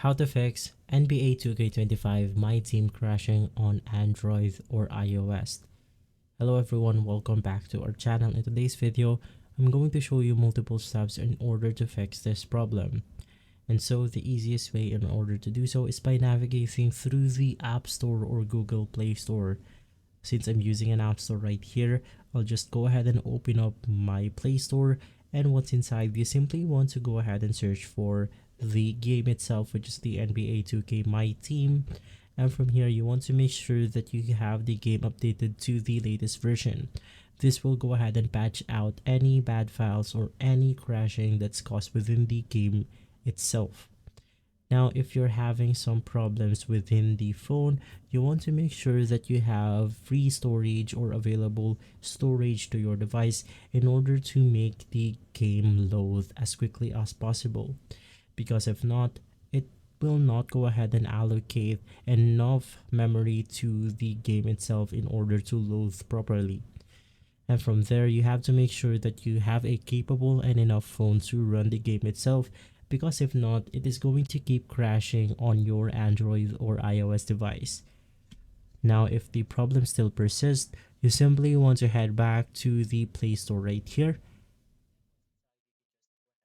How to fix NBA 2K25 MyTEAM crashing on Android or iOS. Hello everyone, welcome back to our channel. In today's video, I'm going to show you multiple steps in order to fix this problem. And so the easiest way in order to do so is by navigating through the App Store or Google Play Store. Since I'm using an App Store right here, I'll just go ahead and open up my Play Store, and what's inside, you simply want to go ahead and search for the game itself, which is the NBA 2K MyTEAM. And from here, you want to make sure that you have the game updated to the latest version. This will go ahead and patch out any bad files or any crashing that's caused within the game itself. Now, if you're having some problems within the phone, you want to make sure that you have free storage or available storage to your device in order to make the game load as quickly as possible. Because if not, it will not go ahead and allocate enough memory to the game itself in order to load properly. And from there, you have to make sure that you have a capable and enough phone to run the game itself, because if not, it is going to keep crashing on your Android or iOS device. Now, if the problem still persists, you simply want to head back to the Play Store right here.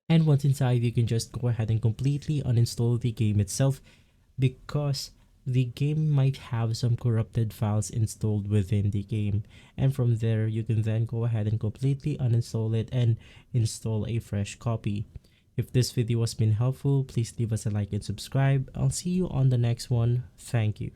And once inside, you can just go ahead and completely uninstall the game itself, because the game might have some corrupted files installed within the game. And from there, you can then go ahead and completely uninstall it and install a fresh copy. If this video has been helpful, please leave us a like and subscribe. I'll see you on the next one. Thank you.